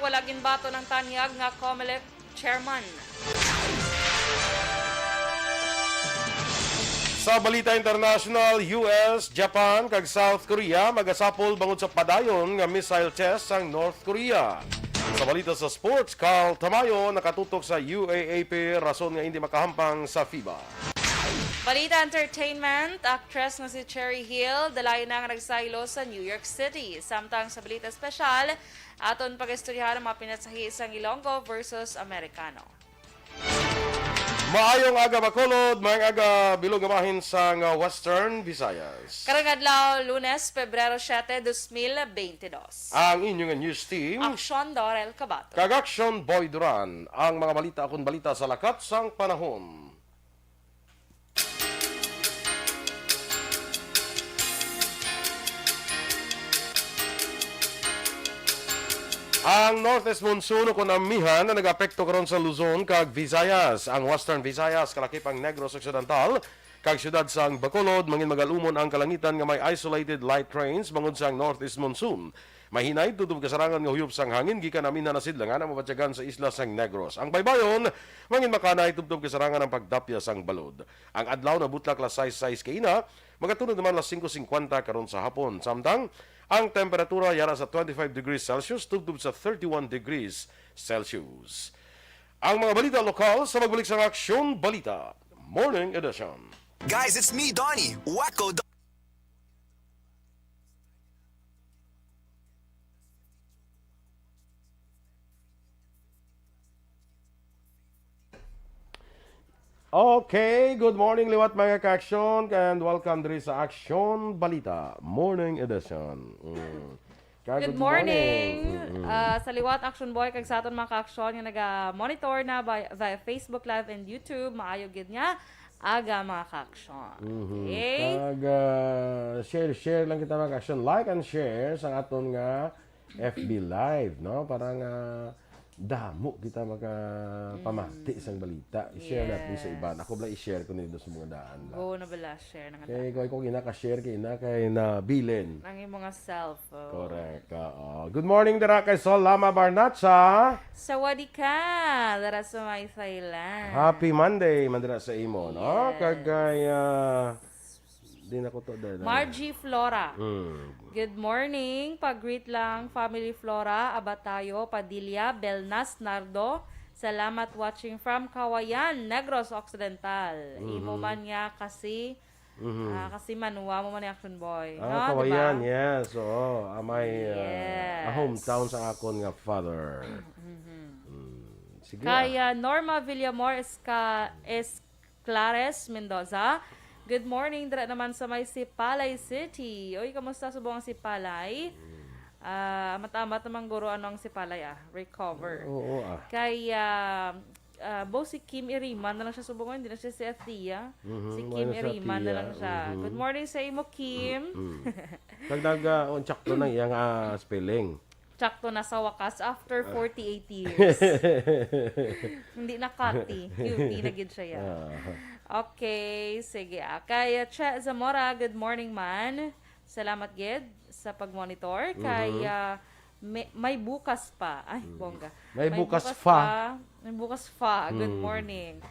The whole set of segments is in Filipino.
wala ginbato ng tanyag nga COMELEC chairman. Sa Balita International, US, Japan, kag South Korea magasapol bangod sa padayon nga missile test sang North Korea. Sa balita sa sports, Carl Tamayo nakatutok sa UAAP rason nga hindi makahampang sa FIBA. Balita Entertainment, actress nga si Cherry Hill, dalayo na nga nagsaylo sa New York City. Samtang sa Balita Special, aton pag-istoryahan ang mga pinatsahi sa Ilonggo versus Americano. Maayong aga Bacolod, maayong aga bilog amahin sa Western Visayas. Karong adlaw, Lunes, Pebrero 7, 2022. Ang inyong news team, Aksyon, Dorel, Cabatu. kag Aksyon Boy Duran, ang mga balita akong balita sa lakat sang panahon. Ang Northeast Monsoon o kunamihan na nag-apekto karon sa Luzon kag Visayas. Ang Western Visayas, kalakipang Negros Occidental, kag siyudad sang Bacolod, mangin magalumon ang kalangitan nga may isolated light rains bangod sang Northeast Monsoon. Mahinay tutob kasarangan nga huyop sang hangin gikan amin na nasidlangan ang mabatyagan sa isla sang Negros. Ang baybayon, mangin makanay tutob kasarangan ang pagdapya sang balod. Ang adlaw na butlak las 6 kaina, magatunod naman las 5:50 karon sa hapon. Samtang ang temperatura yara sa 25 degrees Celsius tubtub sa 31 degrees Celsius. Ang mga balita lokal sa magbalik sa Aksyon Balita Morning Edition. Guys, it's me, Donnie. Wacko Okay, good morning liwat mga ka-aksyon and welcome diri sa Aksyon Balita Morning Edition. Good morning! Sa liwat Action Boy, kag sa aton mga ka-aksyon nga naga-monitor na via Facebook Live and YouTube, maayo gid nga aga mga ka-aksyon. Okay? Kag share lang kita mga ka-aksyon. Like and share sa aton nga FB Live, no? Parang damo kita pamati sang balita. I-share natin sa iba. Ako bala i-share ko nito sa mga daan. Go na bala, share na nga. Kaya ko ginaka-share kay na bilin. Nang mga cellphone. Correct. Good morning dara kay Sol Lama Barnatsa. Sawadee ka! Dara sa may Thailand. Happy Monday mandira sa imo, no? Kagay di na ko to dahil. Margie Flora. Good morning. Pag-greet lang, Family Flora, Abatayo, Padilla, Belnas, Nardo. Salamat watching from Kawayan, Negros Occidental. Imo man niya kasi kasi manuwa mo man ni Action Boy. No, Kawayan, diba? yes. Oo, amay Yes. a hometown sa akon nga father. Sige. Kaya Norma Villamor Esclares Mendoza. Good morning, dira naman sa may Sipalay City. Oy, kamusta subong ang Sipalay? Matamat naman guro ano ang Sipalay recover. Oo. Kaya bo si Kim Iriman na lang siya subong, hindi na siya si Athea. Si Kim Iriman na lang siya. Good morning sa imo, Kim. Kagdag unchak to nang iyang spelling. Tsakto na sa wakas after 48 years. Hindi na Kati. QT na gid siya. Okay, sige. Kaya Che Zamora, good morning man. Salamat gid sa pag-monitor. Kaya may bukas pa. Ay, bongga. May bukas pa. May bukas pa. Good morning.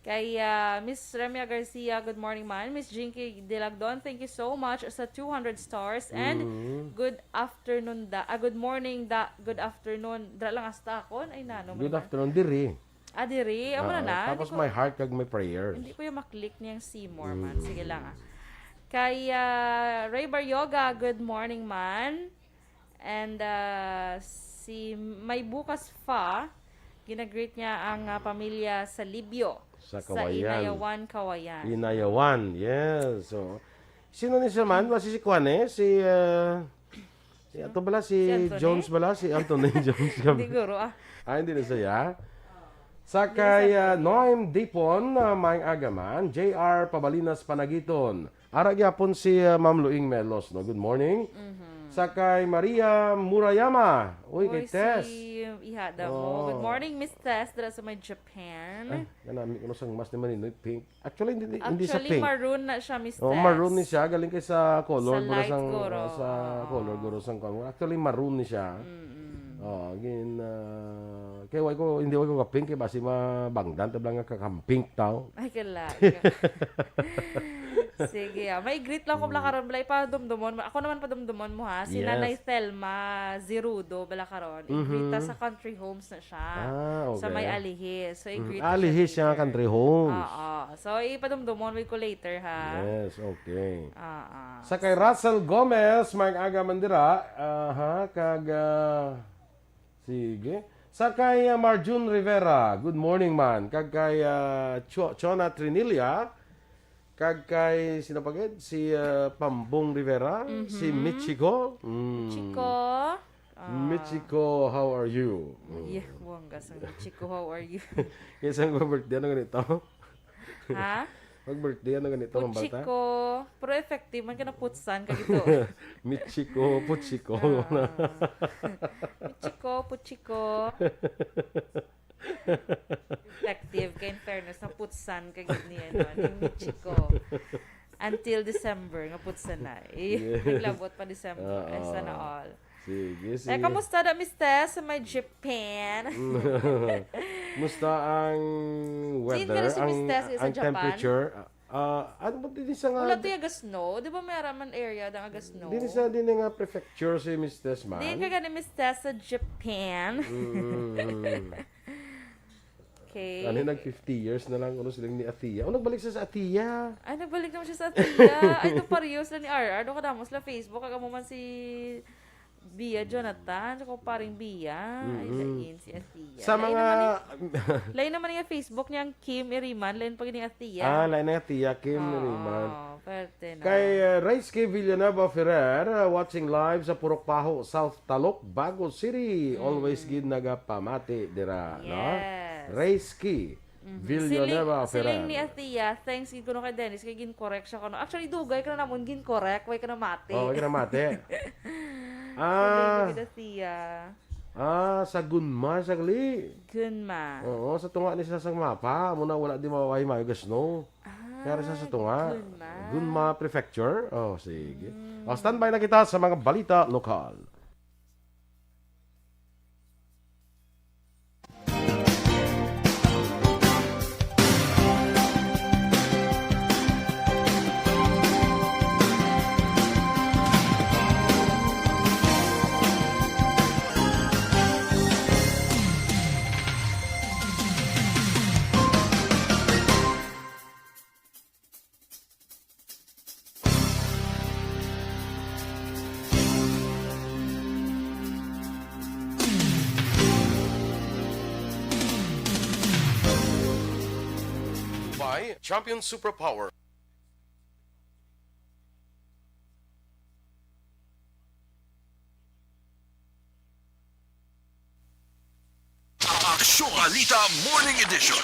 Kaya Miss Remia Garcia, good morning man. Miss Jinky Dilagdon, thank you so much sa 200 stars. And good afternoon good morning good afternoon. Dra lang hasta ako. Ay nano. Good afternoon diri. Diri. Amo na. Tapos my heart kag my prayers. Hindi ko yung maklik niyang Seymour man. Sige lang Kaya Raybar Yoga, good morning man. And si may bukas pa, ginagreet niya ang pamilya sa Libyo. Sa Kawayan. Inayawan, Kawayan. Inayawan, yes. So, sino ni siya man? Si Kwan si ato bala, si Anthony? Jones bala, si Anthony Jones. Hindi guro hindi na siya. Sa kay Noem Dipon, maing agaman, JR Pabalinas Panagiton. Ara gyapon si Ma'am Luing Melos, no? Good morning. Sa kay Maria Murayama. Uy, kay Tess. Si ihada mo. Good morning, Miss Tess. Dara sa may Japan. Ganami ko sang mas naman ni pink. Actually hindi sa Actually, pink. maroon na siya, Miss Tess. Maroon ni siya galing kay sa color Sa light sang guro. sa color guro sang color. Actually maroon ni siya. kaya hindi ko ka-pink kaya basi mabangdan tablang nga kakampink tao. Ay, kala. Sige, may greet lang ko balakaron balay pa dumdumon. Ako naman pa dumdumon mo ha. Si Yes. Nanay Thelma Zirudo balakaron. I-greet ta sa country homes na siya. Okay. Sa may Alihis. So i-greet Alihis siya later. country homes. Oo. So ipadumdumon with ko later ha. Yes, okay. Oo. Sa kay Russell Gomez, may aga mandira, sige. Sa kay Marjun Rivera, good morning man. Kag kay Chona Trinilia, kag kay sinapagid si Pambong Rivera, si Michiko. Chico. Michiko, how are you? Yeah, buwangga sa Chico, how are you? Isang birthday ano ganito? Ha? Mag-birthday ano ganito ang bata? Puchiko. Pero effective man ka na putsan ka gito. Michiko, Puchiko. Puchiko. Effective kay in fairness na putsan ka gito niya no. Ni Michiko. Until December nga putsan na. Naglabot pa December. Ay sana all. Sige. Kamusta na Miss Tess sa may Japan? Musta ang Sino ka weather, na si Miss Tess sa ang Japan? temperature? Ano ba din sa Wala nga? to yung aga-snow. Di ba may araman area ng aga-snow? Din nga prefecture si Miss Tess man. Di ka gani Miss Tess sa Japan. Okay. Ano nag 50 years na lang silang ni Atia. Nagbalik sa Atia. Ay, nagbalik naman siya sa Atia. Ay, ito pareho sila ni RR. Doon ka naman sila Facebook. Kaya mo man si Bia Jonathan. Saka paring Bia. Ay, lain si Atia. Sa mga... Lain naman yung Facebook niya ang Kim Iriman. Lain pag ni Atia. lain na Atia, Kim Nariman. Oo, pwerte na. Kay Raiski Villanueva Ferrer, watching live sa Purok Paho, South Talok, Bago City. Always gid nagapamati dira, no? Yes. Raiski Villanueva Ferrer. Siling ni Atia, thanks gid ko no kay Dennis kay gin-correct siya ko. Actually, dugay ka na namon gin-correct. Way ka na mati. Wag na mate. Siling ni Atia. Sa Gunma, sagli. Gunma. Oo, sa tunga ni sa sang mapa, muna wala di mawahay mayo gasno. Kaya sa tunga. Gunma Prefecture. Sige. Standby na kita sa mga balita lokal. By Champion Superpower. Aksyon Balita Morning Edition.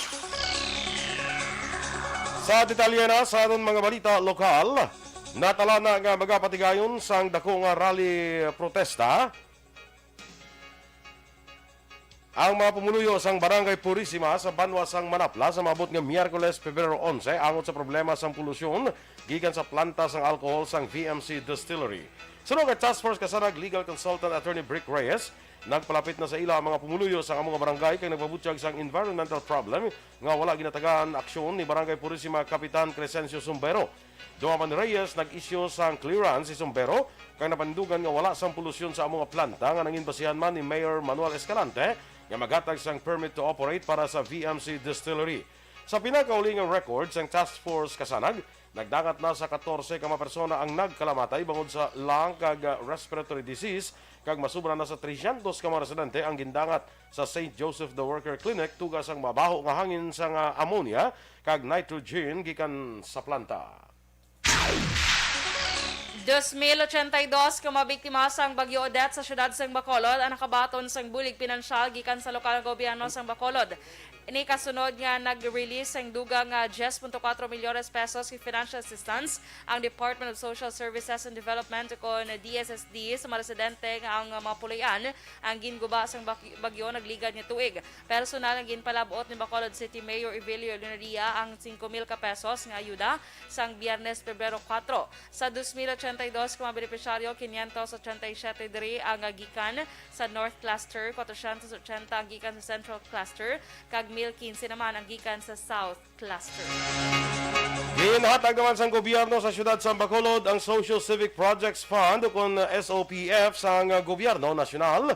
Sa detalye na sa aton mga balita lokal, natala na nga magapatigayon sang dako nga rally protesta. Ang mga pumuluyo sang Barangay Purisima sa Banwa sang Manapla sa mabot nga Miyerkules, Pebrero 11 angot sa problema sang polusyon gikan sa planta sang alcohol sang VMC Distillery. Sunod kay Task Force Kasanag Legal Consultant Attorney Brick Reyes, nagpalapit na sa ila ang mga pumuluyo sa mga barangay kay nagpabutyag sang environmental problem nga wala ginatagaan aksyon ni Barangay Purisima Kapitan Crescencio Sumbero. Duman ni Reyes nag-issue sang clearance si Sumbero kay napandugan nga wala sang polusyon sa mga planta nga nangin basihan man ni Mayor Manuel Escalante nga magatag sang permit to operate para sa VMC Distillery. Sa pinakauling record sang Task Force Kasanag, nagdangat na sa 14 ka mga persona ang nagkalamatay bangod sa lung kag respiratory disease kag masubra na sa 300 ka mga residente ang gindangat sa St. Joseph the Worker Clinic tugas ang mabaho nga hangin sang ammonia kag nitrogen gikan sa planta. 2082 ka mabiktima sang Bagyo Odette sa syudad sang Bacolod ang nakabaton sang bulig pinansyal gikan sa lokal nga gobyerno sang Bacolod. Ini kasunod nga nag-release ang dugang 10.4 milyones pesos in financial assistance ang Department of Social Services and Development kon DSSD sa mga residente nga ang mga pulian ang ginguba sang bagyo nagligad nga tuig. Personal ang ginpalabot ni Bacolod City Mayor Evelio Lunaria ang 5,000 ka pesos nga ayuda sang Biyernes Pebrero 4. Sa 2083 482 ka mga benepisyaryo, 587 diri ang gikan sa North Cluster, 480 ang gikan sa Central Cluster, kag 1015 naman ang gikan sa South Cluster. Ginhatag naman sa gobyerno sa siyudad sa Bacolod ang Social Civic Projects Fund kung SOPF sa gobyerno nasyonal.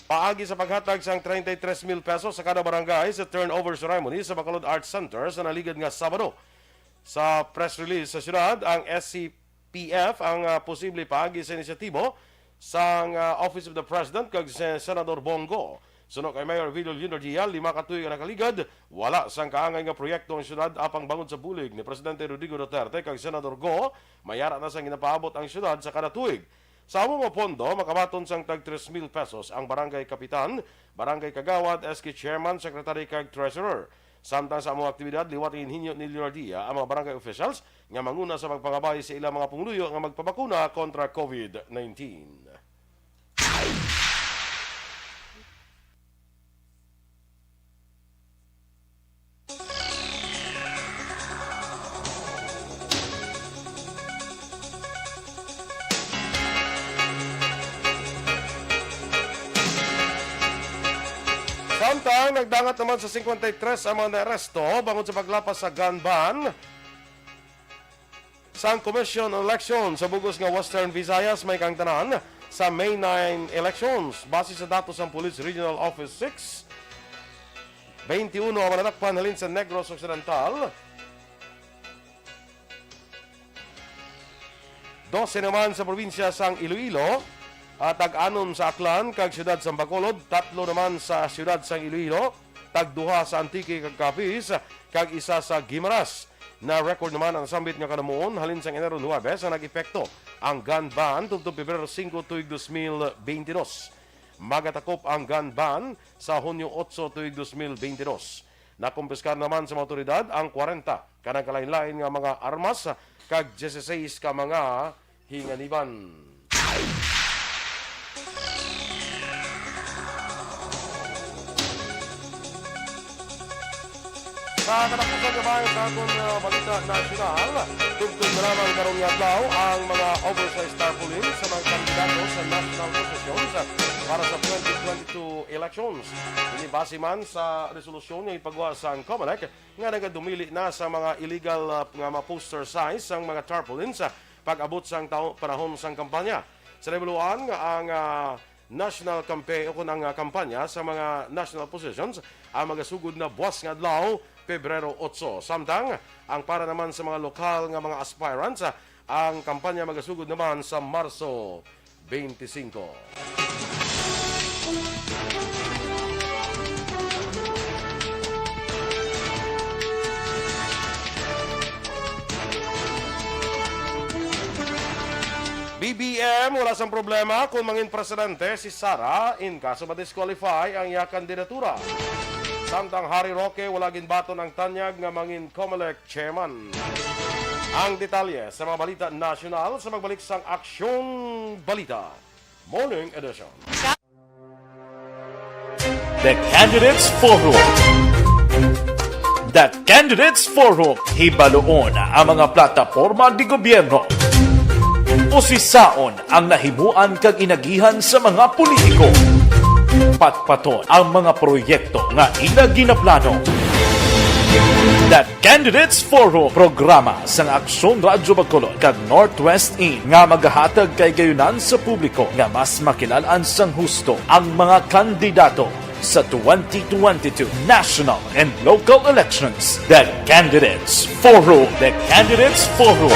Paagi sa paghatag sang 33,000 pesos sa kada barangay sa turnover ceremony sa Bacolod Arts Center sa naligad nga Sabado. Sa press release sa siyudad, ang SCPF ang posible paagi sa inisyatibo sa Office of the President kag Senador Bongo. Suno kay Mayor Vidal Energia, 5 katuig nga nakaligad, wala sang kaangay nga proyekto ang siyudad apang bangod sa bulig ni Presidente Rodrigo Duterte kag Senador Go, mayara na sang ginapaabot ang siyudad sa kada tuig. Sa amo mo pondo, makabaton sang tag 3,000 pesos ang barangay kapitan, barangay kagawad, SK chairman, secretary kag treasurer. Samtang sa among aktibidad, liwatin hinyo ni Leonardia ang mga barangay officials nga manguna sa pagpangabay sa ilang mga pungluyo nga magpabakuna kontra COVID-19. Samtang nagdangat naman sa 53 ang mga naresto bangod sa paglapas sa gun ban sa Commission on Election sa bugos nga Western Visayas may kangtanan sa May 9 elections. Base sa datos ng Police Regional Office 6, 21 ang mananakpan halin sa Negros Occidental, 12 naman sa probinsya sang Iloilo, tag-anon sa Aklan kag siyudad sa Bacolod, 3 naman sa siyudad sa Iloilo, tag-2 sa Antique kag Capiz, kag isa sa Guimaras. Na record naman ang sambit nga kanamuon halin sang Enero 9 sa nag-epekto ang gun ban tubtob Pebrero 5 tuig 2022. Magatakop ang gun ban sa Hunyo 8 tuig 2022. Nakumpiskar naman sa mga otoridad ang 40 kanang kalain-lain nga mga armas kag 16 ka mga hinganiban. Sa katapusan naman sa atong balita nasyonal, tugtog na lamang karong yadlaw ang mga oversized tarpaulin sa mga kandidato sa national positions para sa 2022 elections. Ini base man sa resolusyon nga ipagawa sa COMELEC nga nagadumili na sa mga illegal nga poster size ang mga tarpaulins pag-abot sang panahon sang kampanya. Sa rebuluan nga ang national campaign o kung ang kampanya sa mga national positions ang magasugod na buwas nga adlaw Pebrero 8. Samtang ang para naman sa mga lokal nga mga aspirants ang kampanya magasugod naman sa Marso 25. BBM, wala sang problema kung mangin presidente si Sara in kaso ma-disqualify ang iya kandidatura. Samtang Harry Roque, wala ginbaton ang tanyag nga mangin COMELEC chairman. Ang detalye sa mga balita nasyonal sa magbalik sang Aksyon Balita Morning Edition. The Candidates Forum. The Candidates Forum, hibaloon ang mga plataporma di gobyerno. Usisaon ang nahimuan kag inagihan sa mga politiko. Patpaton ang mga proyekto nga ila ginaplano. The Candidates Forum, programa sang Aksyon Radyo Bacolod kag Northwest In nga magahatag kay gayunan sa publiko nga mas makilalaan sang husto ang mga kandidato sa 2022 national and local elections. The Candidates Forum. The Candidates Forum.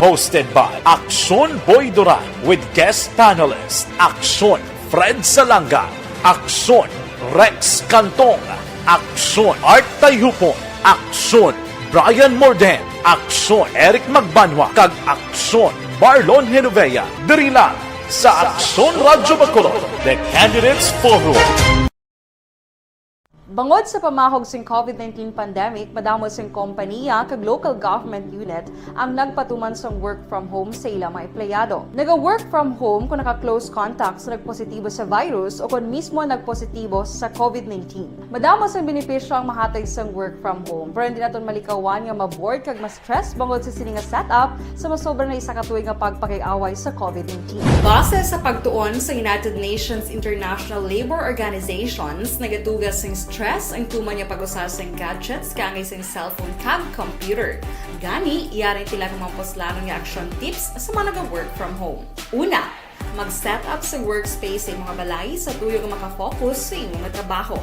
Hosted by Aksyon Boy Duran with guest panelist Aksyon Fred Salanga, Aksyon Rex Cantong, Aksyon Art Tayupon, Aksyon Brian Morden, Aksyon Eric Magbanwa, kag Aksyon Marlon Genovea. Diri lang sa Aksyon Radyo Bacolod. The Candidates Forum. Bangod sa pamahog sing COVID-19 pandemic, madamo sing kompanya kag local government unit ang nagpatuman sang work from home sa ilang mga empleyado. Naga-work from home kung naka-close contacts na nagpositibo sa virus o kung mismo nagpositibo sa COVID-19. Madamo sang benepisyo ang mahatag sang work from home, pero hindi naton malikawan nga ma-bored kag ma-stress bangod sa sini nga setup sa masobra na isa ka tuig nga pagpakiaway sa COVID-19. Base sa pagtuon sa United Nations International Labor Organizations, nagatugas sing stress ang tuman niya pag-usar sa gadgets kangay sa cellphone kag computer. Gani, iyarin tila ng mga poslanon nga action tips sa mga nag-work from home. Una, mag-set up sa workspace sa imong balay sa tuyo nga makafocus sa imong trabaho.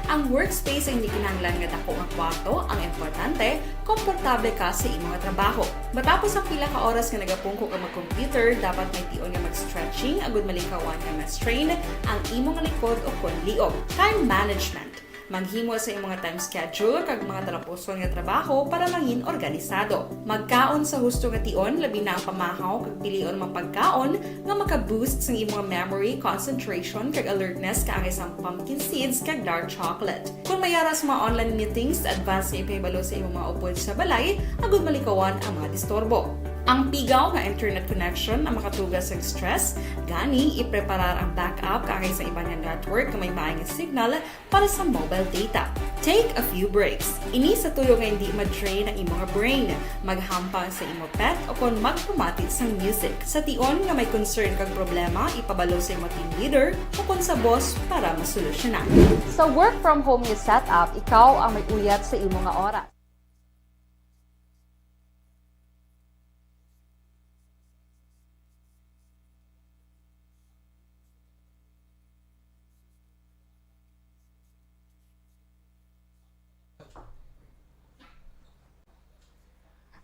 Ang workspace ay hindi kinahanglan nga dako nga kwarto, ang importante, komportable ka sa imong trabaho. Matapos ang pila ka oras nga nagapungko ka mag-computer, dapat may tion nga mag-stretching agud malikawan nga ma-strain ang imong likod o konliog. Time management. Maghimo sa imong time schedule kag mga talapuson nga trabaho para mangin organisado. Magkaon sa husto nga tion, labi na ang pamahaw kag pilion mang pagkaon nga maka-boost sa imong memory, concentration kag alertness kaangay sa pumpkin seeds kag dark chocolate. Kung mayara sa mga online meetings, advance nga ipahibalo sa imong mga upod sa balay, agud malikawan ang mga disturbo. Ang pigaw nga internet connection ang makatugas sa stress, gani ipreparar ang backup kaangay sa ibang network nga may maayong signal para sa mobile data. Take a few breaks. Ini sa tuyo nga hindi ma-drain ang imong brain, maghampang sa imong pet o kung magpamatit sa music. Sa tion nga may concern kag problema, ipabalo sa imong team leader o kung sa boss para masolusyonan. Sa work from home nga setup, ikaw ang may uyat sa imong nga oras.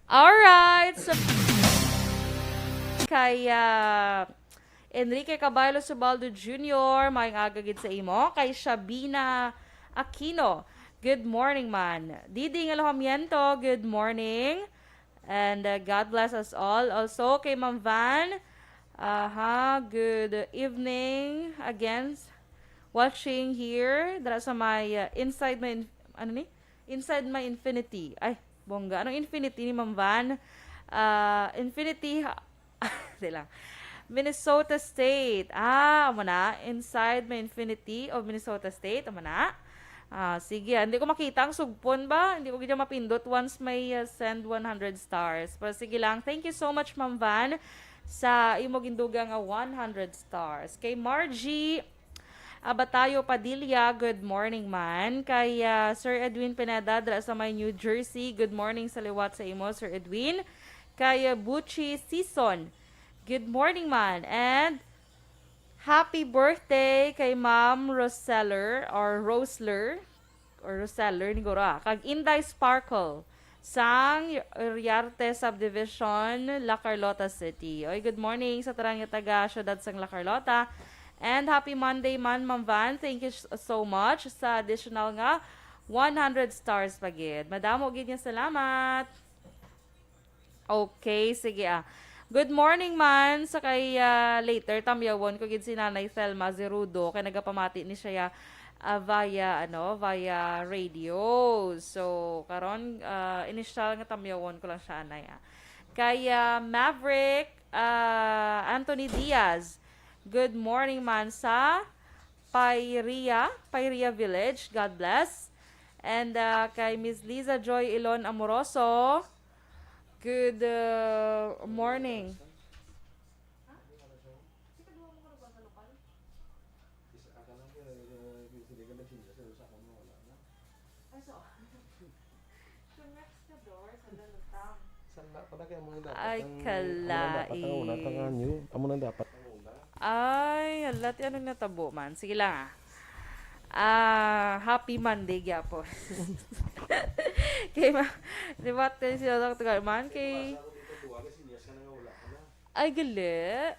Alright, so kay Enrique Caballo Subaldo Jr., may agagid sa imo. Kay Shabina Aquino, good morning man. Didi Alojamiento, good morning. And God bless us all. Also, kay Ma'am Van, good evening again. Watching here, dara sa my inside my, Inside my infinity. Ay, bongga. Anong infinity ni Ma'am Van? Infinity, lang. Minnesota State. Amo na. Inside my infinity of Minnesota State. Amo na. Sige, hindi ko makita ang sugpon ba? Hindi ko gina mapindot once may send 100 stars. Pero sige lang. Thank you so much, Ma'am Van, sa imo ginduga nga 100 stars. Kay Margie Abatayo Padilla, good morning man. Kay Sir Edwin Pineda, dra sa may New Jersey, good morning sa liwat sa imo, Sir Edwin. Kay Buchi Season, good morning man. And happy birthday kay Ma'am Roseller ni Gora. Kag Inday Sparkle, sang Riarte Subdivision, La Carlota City. Oy, good morning sa tarang taga syudad sang La Carlota. And happy Monday man, Ma'am Van. Thank you so much sa additional nga 100 stars pagid. Madamo gid nga salamat. Okay, sige Good morning man sa kay later tamyawon ko gid si Nanay Thelma Zerudo kay nagapamati ni siya via radio. So karon initial nga tamyawon ko lang siya anay. Kay Maverick Anthony Diaz, good morning man sa Pairia Village. God bless. And kay Miss Liza Joy Ilon Amoroso, good morning. Ay, kalai. Amo nang dapat. Ay, halat yan ang natabo man. Sige lang happy Monday gyapon. Kay di ba tayo sila tagal man kay ay gali.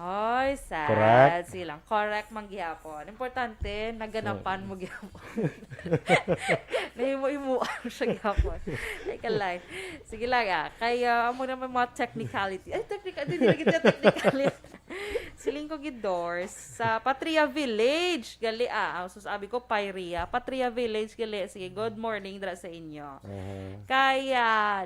Ay, sad. Correct. Silang. Correct man gyapon. Importante, naganapan mo gyapon. Nahimo-himuan siya gyapon. Ay, kalay. Sige lang Kaya, amo naman mga technicality. Ay, hindi lagi technicality. Siling ko gidors sa Patria Village. Gali so sabi ko Pairia. Patria Village gali. Sige, good morning dra sa inyo. Kay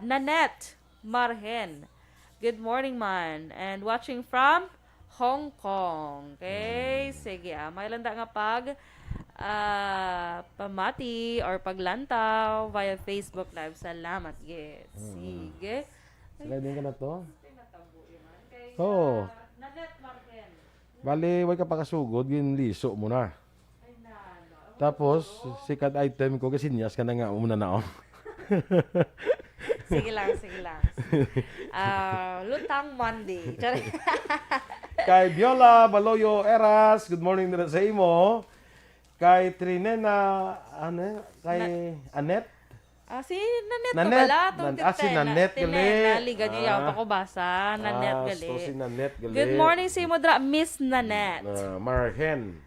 Nanette Marhen. Good morning man. And watching from Hong Kong. Okay? Sige, may landa nga pamati or paglantaw via Facebook Live. Salamat, yes. Sige. Sila din ka na to? Oo. Nanette Marhen. Bali, way ka pakasugod, ginliso mo na. Tapos, sikat item ko, kasi ninyas ka na nga, umuna na ako. Sige lang. Lutang Monday. Kay Viola Baloyo Eras, good morning na sa imo. Kay Trinena, kay Annette. Si Nanette Nanette. ko bala. Si Nanette gali. Liga niyo yaw pa ko basa. Nanette gali. So si Nanette gali. Good morning sa imo dra, Miss Nanette. Margen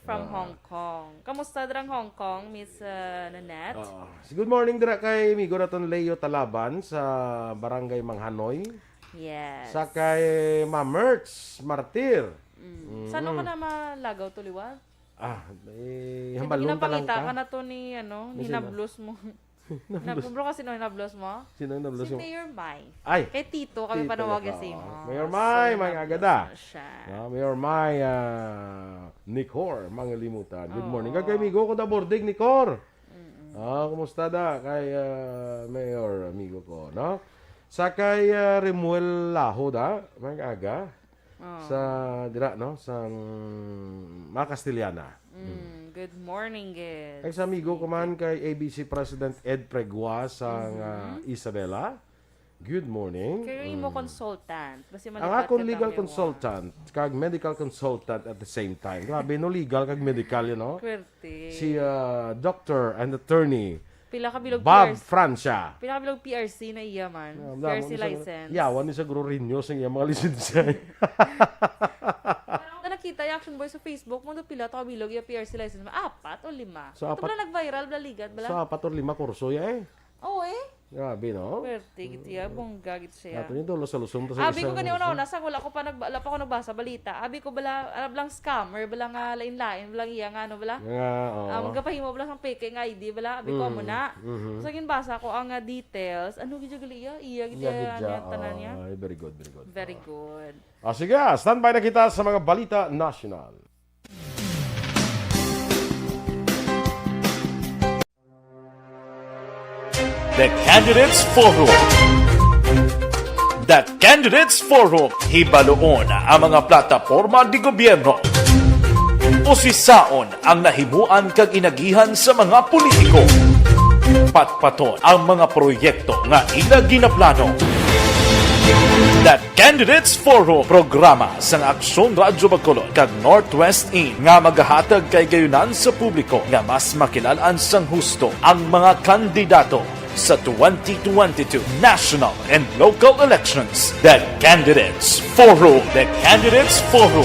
from Hong Kong. Kamusta drang Hong Kong, Miss Nanette? Good morning dira kay Migo Raton Leo Talaban sa Barangay Manghanoy. Yes. Sa kay Mertz Martir. Saan ka na malagaw to liwat? Hambalon talang Ginapangita ka ka. na to ni hinablos mo. Hinablos kasi hinablos mo? Sino yung nablos Si mo? Mayor Mai. Ay! Kay Tito kami Tito panawagin na sa pa. imo. Mayor Mai, may hinablos agada. mo siya. Mayor Mai, Nicor, mga limutan. Good morning. Kay amigo ko da boarding, Nicor. Kumusta da? Kay Mayor, amigo ko, no? Sa kay Remuel Laho da, may aga. Sa dira, no? Sa mga Castiliana. Good morning, guys. Kay sa amigo ko man kay ABC President Ed Pregua sa Isabela. Good morning. Kayo mo consultant. Basta Ang akong legal consultant, kag medical consultant at the same time. Grabe, no, legal kag medical, you know? Kwerte. Si Doctor and Attorney Pila ka bilog Bob PRC. Francia. Pila ka bilog PRC na iya man. PRC license. Yawan ni sa Guru Rinyo sa iya mga lisensya. Parang ako nakita yung Action Boy sa Facebook mo, pila to ka bilog yung PRC license. 4 o 5. So, Ito 4. pala nag-viral, baligat, bala? So, 4 or 5 kurso ya eh. Oo Grabe, no? Kwerte, gitu ya. Bongga, gitu siya. Ato niyo sa Luzon to sa Abi ko kanina una, sa wala ko pa nagbasa balita. Abi ko bala blang scammer, bala nga lain-lain, bala iya nga ano bala. Magapahimo bala sang fake nga ID bala. Abi ko muna. So basa ko ang details. Ano gid gali iya gid tanan niya. Very good, very good. Very good. Sige, standby na kita sa mga balita national. The Candidates Forum. The Candidates Forum, hibaloon ang mga plataporma di gobyerno. Usisaon ang nahimuan kag inagihan sa mga politiko. Patpaton ang mga proyekto nga ila ginaplano. The Candidates Forum, programa sang Aksyon Radyo Bacolod kag Northwest In nga magahatag kay gayunan sa publiko nga mas makilalaan sang husto ang mga kandidato sa 2022 national and local elections. The Candidates Forum. The Candidates Forum.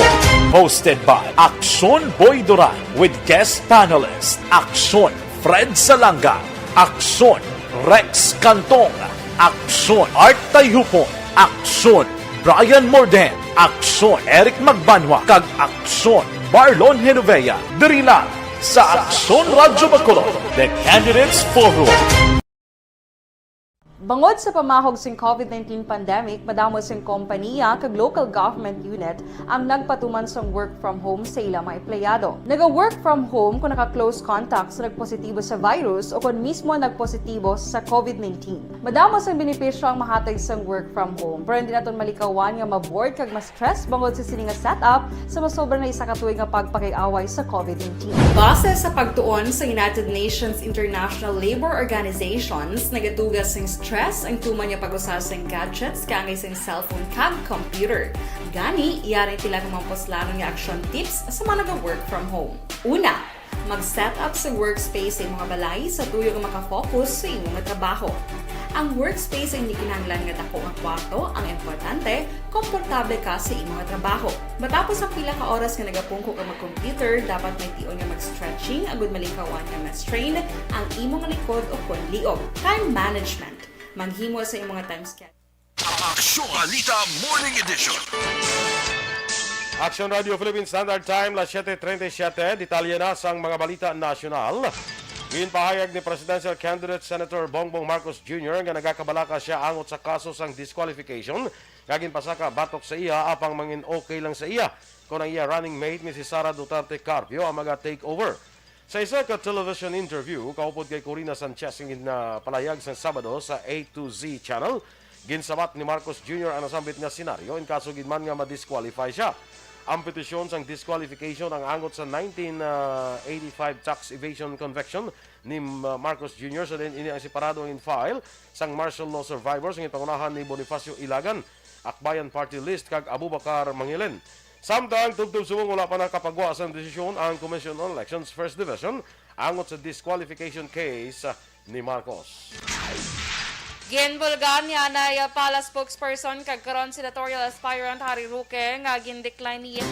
Hosted by Aksyon Boy Duran with guest panelist Aksyon Fred Salanga, Aksyon Rex Cantong, Aksyon Art Tayhupon, Aksyon Brian Morden, Aksyon Eric Magbanwa, kag Aksyon Marlon Genovea. Diri lang sa Aksyon Radyo Bacolod. The Candidates Forum. Bangod sa pamahog sing COVID-19 pandemic, madamo sing kompanya kag local government unit ang nagpatuman sang work from home sa ilang mga empleyado. Naga-work from home kung naka-close contact sa nagpositibo sa virus o kung mismo nagpositibo sa COVID-19. Madamo sang benepisyo ang mahatag sang work from home, pero hindi naton malikawan nga ma-bored kag ma-stress bangod sa sini nga setup sa masobra na isa ka tuig nga pagpakiaway sa COVID-19. Base sa pagtuon sa United Nations International Labor Organizations, nagatugas sing stress ang tuman niya pag-usas ng gadgets kangay sa cellphone kag computer. Gani, iyarin tila ng mga poslano nga action tips sa mga nag-work from home. Una, mag-set up sa workspace sa mga balay sa tuyo nga makafocus sa imong trabaho. Ang workspace ay hindi kinahanglan nga dako nga kwarto, ang importante, komportable ka sa imong trabaho. Matapos ang pila ka oras nga nagapungko ka mag-computer, dapat may tion nga mag-stretching agud malikawan nga ma-strain ang imong likod o kon liog. Time management. Manghimo sa imong time schedule. Aksyon Balita Morning Edition. Aksyon Radio Philippine Standard Time, las 7:37. Detalye na sang mga balita nasyonal. Ginpahayag ni Presidential Candidate Senator Bongbong Marcos Jr. nga nagakabalaka siya angot sa kaso sang disqualification. Kagin pasaka batok sa iya apang mangin okay lang sa iya kung ang iya running mate ni si Sara Duterte Carpio ang mga take over. Sa isa ka television interview, kaupod kay Corina Sanchez na palayag sa Sabado sa A to Z channel, ginsabat ni Marcos Jr. ang nasambit nga senaryo in kaso ginman nga ma-disqualify siya. Ang petisyon sang disqualification ang angot sa 1985 tax evasion conviction ni Marcos Jr. So din ini ang separado in file sang martial law survivors ng pangunahan ni Bonifacio Ilagan, Akbayan Party List kag Abubakar Mangilen. Samtang tugtog subong wala pa nakapagawa sa desisyon ang Commission on Elections First Division angot sa disqualification case ni Marcos. Ginbulgan niya na pala spokesperson kag karon senatorial aspirant Harry Roque nga gin-decline niya.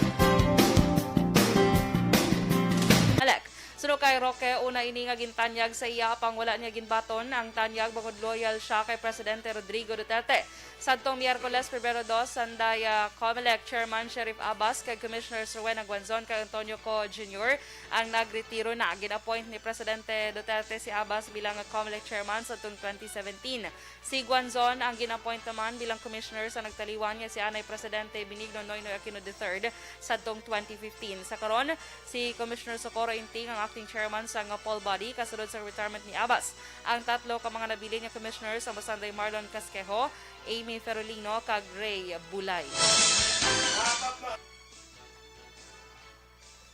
Alek, suno kay Roque una ini nga gintanyag sa iya pang wala niya ginbaton ang tanyag bangod loyal siya kay Presidente Rodrigo Duterte. Sadtong Miyerkules, Pebrero 2, Sandaya COMELEC Chairman Sheriff Abbas kay Commissioner Rowena Guanzon kay Antonio Co. Jr. ang nagretiro na. Gin-appoint ni Presidente Duterte si Abbas bilang COMELEC Chairman sa 2017. Si Guanzon ang gin-appoint naman bilang Commissioner sa nagtaliwan niya si Anay Presidente Benigno Noynoy Aquino III sa 2015. Sa karon, si Commissioner Socorro Inting ang acting chairman sa poll body kasunod sa retirement ni Abbas. Ang tatlo ka mga nabili niya commissioners ang Basanday Marlon Casquejo, Amy Ferolino kag Ray Bulay.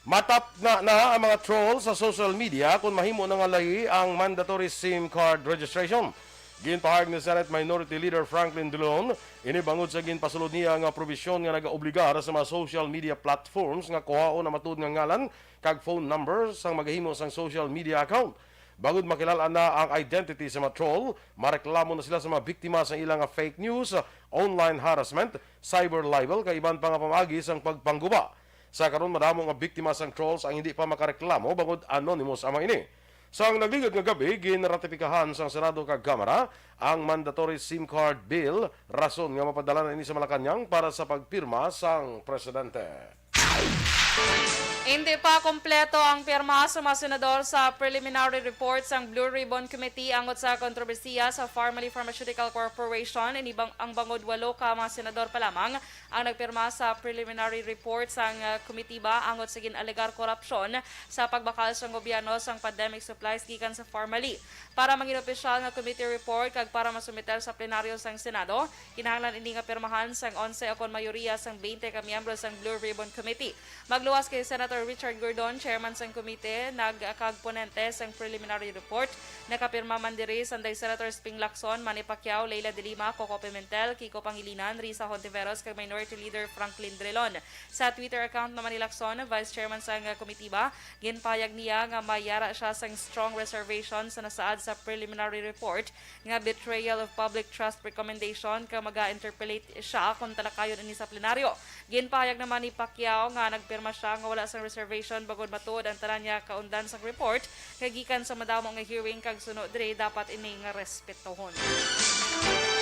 Matap na ang mga trolls sa social media kung mahimo na nga lahi ang mandatory SIM card registration. Ginpahayag ni Senate Minority Leader Franklin Drilon, inibangod sa ginpasulod niya nga probisyon nga nagaobligar sa mga social media platforms nga kuhaon na matud nga ngalan kag phone number sang magahimo sang social media account. Bagod makilala na ang identity sa mga troll, mareklamo na sila sa mga biktima sa ilang fake news, online harassment, cyber libel, kay iban pa nga pamagi sang pagpangguba. Sa karon madamo nga biktima sang trolls ang hindi pa makareklamo bagod anonymous ama ini. Sa ang nagligad nga gabi, ginratifikahan sang Senado kag Kamara ang mandatory SIM card bill, rason nga mapadala na ini sa Malacañang para sa pagpirma sang presidente. Hindi pa kompleto ang pirma sa mga senador sa preliminary report ng Blue Ribbon Committee angot sa kontrobersiya sa Pharmaly Pharmaceutical Corporation. Inibang ang bangod 8 ka mga senador pa lamang ang nagpirma sa preliminary report sang committee ba angot sa ginalegar korupsyon sa pagbakal sa gobyerno sang pandemic supplies gikan sa Pharmaly. Para maging opisyal nga committee report kag para masumiter sa plenaryo sang Senado, kinahanglan ini nga pirmahan sang 11 o kon mayoriya sang 20 ka miyembro sang Blue Ribbon Committee. Magluwas kay Senator Richard Gordon, chairman sang komite, nagkagponente sang preliminary report. Nakapirma man diri sanday Senators Ping Lacson, Manny Pacquiao, Leila de Lima, Coco Pimentel, Kiko Pangilinan, Risa Hontiveros, kag Minority Leader Franklin Drilon. Sa Twitter account naman ni Lacson, vice chairman sang komitiba, ginpayag niya nga mayara siya sang strong reservation sa nasaad sa preliminary report nga betrayal of public trust recommendation ka maga-interpolate siya kung talakayon ini sa plenaryo. Ginpayag naman ni Pacquiao nga nagpirma siya nga wala sang reservation bagod matuod ang tanan niya kaundan sang report kay gikan sa madamo nga hearing kag sunod diri dapat ini nga respetohon.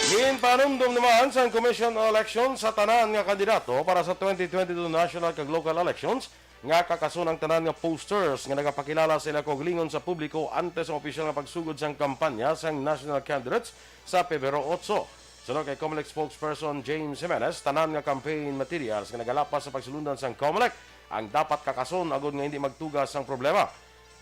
Ginpanumdum naman sa Commission on Elections sa tanan nga kandidato para sa 2022 national kag local elections nga kakasun ang tanan nga posters nga nagapakilala sa ilang koglingon sa publiko antes ang opisyal nga pagsugod sang kampanya sang national candidates sa Pebrero 8. Sunod kay COMELEC spokesperson James Jimenez, tanan nga campaign materials nga nagalapas sa pagsulundan sang COMELEC ang dapat kakason agod nga hindi magtugas sang problema.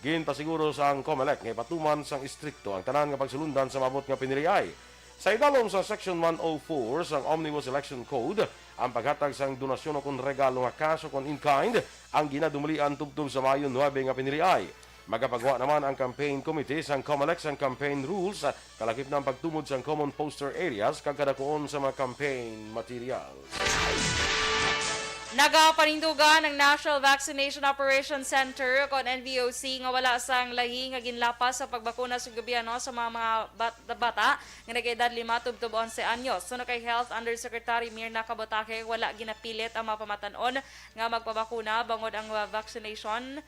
Ginpasiguro sang COMELEC nga patuman sang istrikto ang tanan nga pagsulundan sa mabot nga piniriay. Sa idalom sa Section 104 sang Omnibus Election Code, ang paghatag sang donasyon o kung regalo nga cash o kung in-kind ang ginadumulian tubtub sa Mayo 9 nga piniriay. Magapagawa naman ang campaign committee sang COMELEC sang campaign rules kalakip ng pagtumod sang common poster areas kag kadakuon sa mga campaign materials. Nagapanindugan ng National Vaccination Operations Center kon NVOC nga wala sang lahi nga ginlapas sa pagbakuna sa gobyerno sa mga bata nga nag-edad 5 tubtob 11 anyos. Sunod kay Health Undersecretary Mirna Cabotake, wala ginapilit ang mapamatanon nga magpabakuna bangod ang vaccination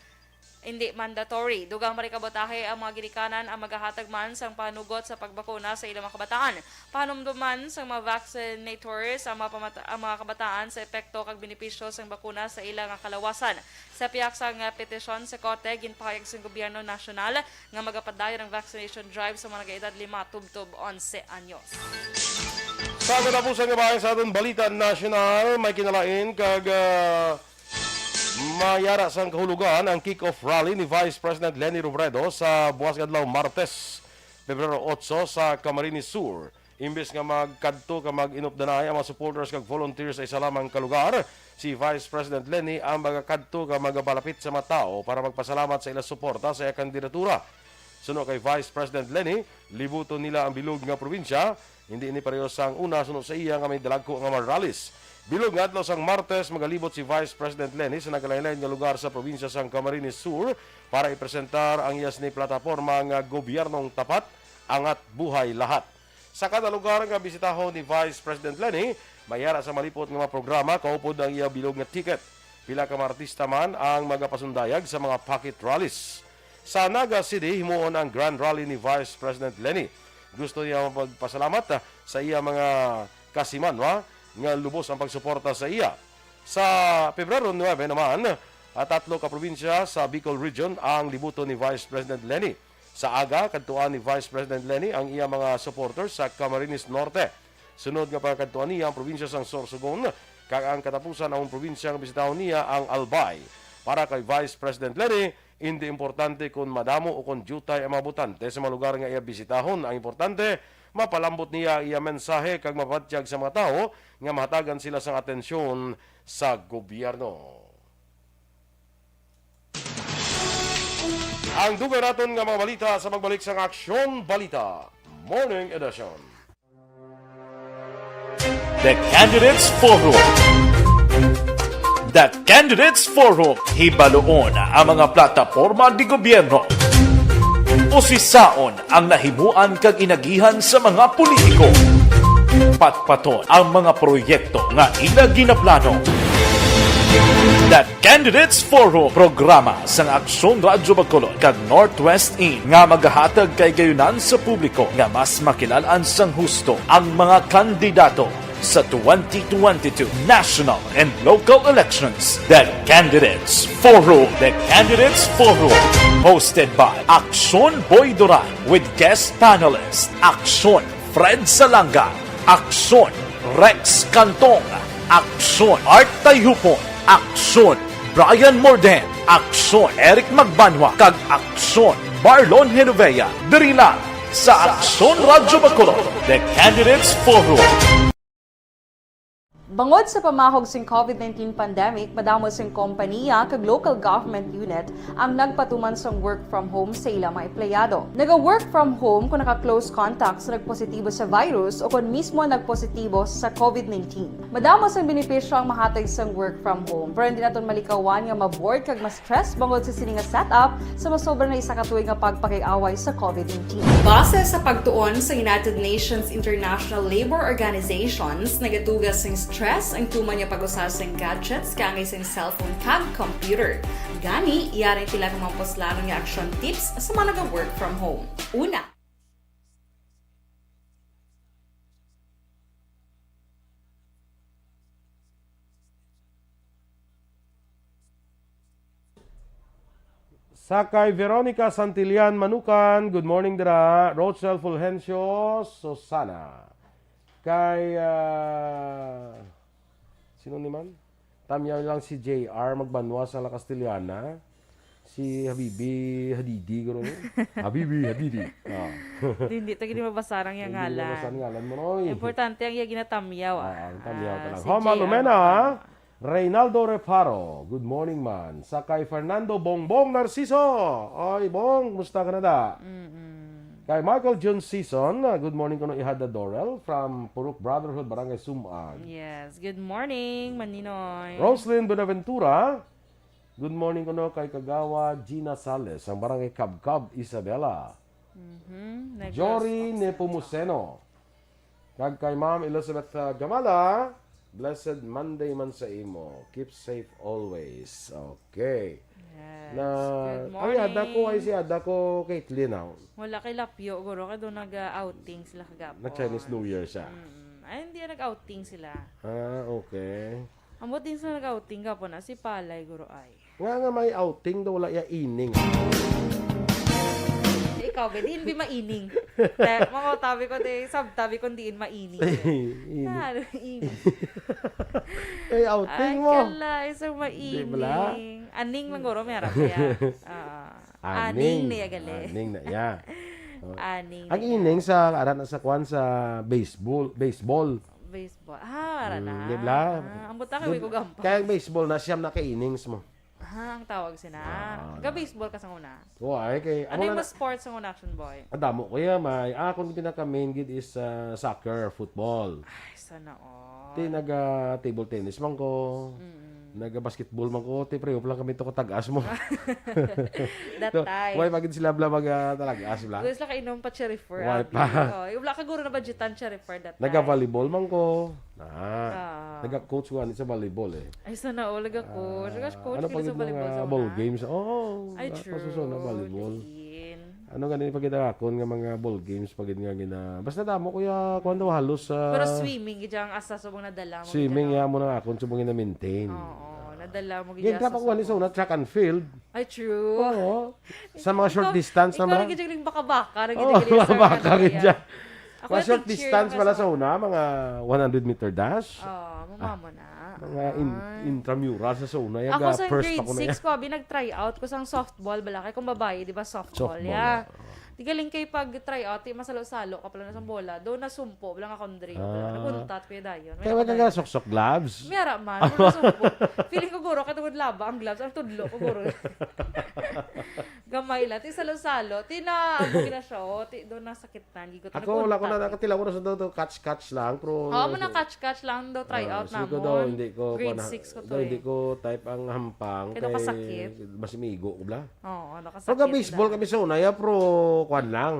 hindi mandatory. Dugang marikabotahe ang mga ginikanan ang magahatag man sang panugot sa pagbakuna sa ilang mga kabataan. Panumduman sa mga vaccinators ang mga kabataan sa epekto kag benepisyo sang bakuna sa ilang kalawasan. Sa piyak sang petisyon sa Kote, ginpahayag sa gobyerno nasyonal nga magapadayon ang vaccination drive sa mga nag-edad 5 tubtob 11 anyos. Sa katapusan nga bahay sa aton Balita National, may kinalain kag mayara sang kahulugan ang kick-off rally ni Vice President Leni Robredo sa buwas adlaw Martes, Pebrero 8 sa Camarines Sur. Imbes nga magkadto ka mag-inupdanay ang mga supporters kag volunteers sa isa lamang kalugar, si Vice President Leni ang magakadto ka magapalapit sa mga tao para magpasalamat sa ilang suporta sa iyang kandidatura. Suno kay Vice President Leni, libuto nila ang bilog nga probinsya, hindi ni pareho sang una suno sa iya nga may dalagko nga mga rallies. Bilog nga adlaw sang Martes, magalibot si Vice President Leni sa nagalain-lain nga lugar sa probinsya sang Camarines Sur para ipresentar ang iyas ni plataporma nga gobyernong tapat, angat buhay lahat. Sa kada lugar nga bisitahon ni Vice President Leni, mayara sa malipot nga mga programa, kaupod ang iya bilog nga ticket. Pila ka artista man ang magapasundayag sa mga pocket rallies. Sa Naga City, himuon ang Grand Rally ni Vice President Leni. Gusto niya magpasalamat sa iya mga kasimanwa nga lubos ang pagsuporta sa iya. Sa Pebrero 9 naman, 3 ka probinsya sa Bicol Region ang libuto ni Vice President Leni. Sa aga, kadtuan ni Vice President Leni ang iya mga supporters sa Camarines Norte. Sunod nga pagkadtuan niya ang probinsya sang Sorsogon, kag ang katapusan ang probinsya nga bisitahon niya ang Albay. Para kay Vice President Leni, hindi importante kung madamo o kung jutay ang mga botante sa mga lugar nga iya bisitahon. Ang importante, mapalambot niya iya mensahe kag mapatyag sa mga tao nga mahatagan sila sang atensyon sa gobyerno. Ang dugay naton nga mga balita sa pagbalik sang Aksyon Balita Morning Edition. The Candidates Forum. The Candidates Forum, hibaloon ang mga plataporma di gobyerno. Usisaon ang nahimuan kag inagihan sa mga politiko. Patpaton ang mga proyekto nga ila ginaplano. The Candidates Forum, programa sang Aksyon Radyo Bacolod kag Northwest In nga magahatag kay gayunan sa publiko nga mas makilalan sang husto ang mga kandidato sa 2022 national and local elections. The Candidates Forum. The Candidates Forum. Hosted by Aksyon Boy Duran with guest panelists Aksyon Fred Salanga, Aksyon Rex Cantong, Aksyon Art Tayhupon, Aksyon Brian Morden, Aksyon Eric Magbanwa, kag Aksyon Marlon Genovea. Diri lang sa Aksyon Radyo Bacolod. The Candidates Forum. Bangod sa pamahog sing COVID-19 pandemic, madamo sing kompanya kag local government unit ang nagpatuman sang work from home sa ilang mga empleyado. Naga-work from home kung naka-close contacts na nagpositibo sa virus o kung mismo nagpositibo sa COVID-19. Madamo sang benepisyo ang mahatag sang work from home, pero hindi naton malikawan nga ma-bored kag ma-stress bangod sa sini nga setup sa masobra na isa ka tuig nga pagpakiaway sa COVID-19. Base sa pagtuon sa United Nations International Labor Organizations, nagatugas sing stress ang tuman niya pag-usas ng gadgets kangay sa cellphone kag computer. Gani, iyaring pila ng mga poslano nga action tips sa mga nag-work from home. Una, Sakay Veronica Santillan Manukan, good morning dira. Rochelle Fulgencio Susana. Kay sino ni man? Tamyaw lang si JR magbanwa sa La Castellana. Si Habibi Hadidi guro. Habibi Hadidi. hindi ta gini mabasarang yang ngalan. Hindi ngalan mo noy. Importante ang iya ginatamyaw. Ang tamyaw talang. Si Homa JR. Lumena. Reynaldo Reparo. Good morning man. Sa kay Fernando Bongbong Narciso. Oy Bong, musta ka na da? Kay Michael John Season, good morning ko no ihada Dorel from Purok Brotherhood, Barangay Sumag. Yes, good morning, Maninoy. Roslyn Benaventura, good morning ko no kay Kagawa Gina Sales, ang Barangay Cabcab, Isabela. Jory Nepomuceno, kag kay Ma'am Elizabeth Gamala, Blessed Monday man sa imo. Keep safe always. Okay. Yes. Na, Good ang yada ko morning. ay si yada ko, Caitlyn now. Wala kay Lapyo, guro. Kaya doon nag-outing sila kagapon. Na Chinese New Year siya. Ay, hindi nag-outing sila. Ah, okay. Ambot din sila nag-outing kapon na. Si Palay, guro ay. Nga may outing daw wala ya ining. Ikaw, be, diin bi maining. Mga tabi ko, sabtabi ko diin maining. Ining. Ano, ining. Ay, outing Ay, mo. kala, isang Di bala? maining. Aning lang guro, may harap kaya. Aning niya gali. Aning na ya. Aning. Ang ining sa aran sa kwan sa baseball. Baseball. Ara na. Di ba? Ambot na kayo ko gampa. Kaya ang baseball na siyam na ka-innings mo. Ang tawag sina. Ga-baseball ka sa una. Why? Kay Ano yung mas sports ang una, Action Boy? Adamo ko ya may akong pinaka main gid is soccer, football. Ay, sana all. Ti naga table tennis man ko. Naga basketball man ko. Ti pre lang kami to ko tag-as mo. That time. Why magid sila bla talagas bla. Gusto lang kainom pa cherry for. Why pa? Yung wala ka guro na budgetan cherry for that time. Naga volleyball man ko. Naga coach ko ani sa volleyball eh. Ay, sana all. Laga coach. Laga coach. Ano kita pag sa volleyball sa mga una. ball games? Oh, Ay, true. pasuso na volleyball. Diin. Ano ganun pag akon nga mga ball games pag nga gina. Basta damo kuya kuan daw halos Pero swimming, gijang asa subong nadala mo. swimming ya mo na akon subong na maintain. Oo, nadala mo Ganyan gijang ka pa kuha ni sa una, track and field. Ay, true. Oo. Sa mga short distance Ikaw naman. nagiging baka-baka. Oo, mga baka rin dyan. Ako Mga na short teacher distance yung pala nasa- sa una, mga 100-meter dash. Oo, mama mo na. Mga intramural sa una. Ako Yaga, sa first grade ako na 6 yan. ko, try out ko sang softball, balakay kung babae, di ba softball, Softball, ya. Di galing kay pag try out, masalo-salo ka pala na sa bola, doon na sumpo, bilang akong drink, naguntat ko yung dayon. Kaya wala ka sok-sok gloves. Mera man, doon na sumpo. Feeling ko guro, katungod laba ang gloves, ang tudlo ko guro. Gamay lang, ti salo-salo, ti naabog na siya, doon nasakitan, gigot na Ako wala ko na nakatila ko na sa doon, catch lang. Pero, Oo, mo na catch-catch lang daw try out sige namon. ko daw, hindi ko, Grade 6 ko to hindi eh. ko type ang hampang. Kaya nakasakit. Masimigo ko bla. Oo, nakasakit. Pagka baseball na. kami sa una, ya pro kwan lang.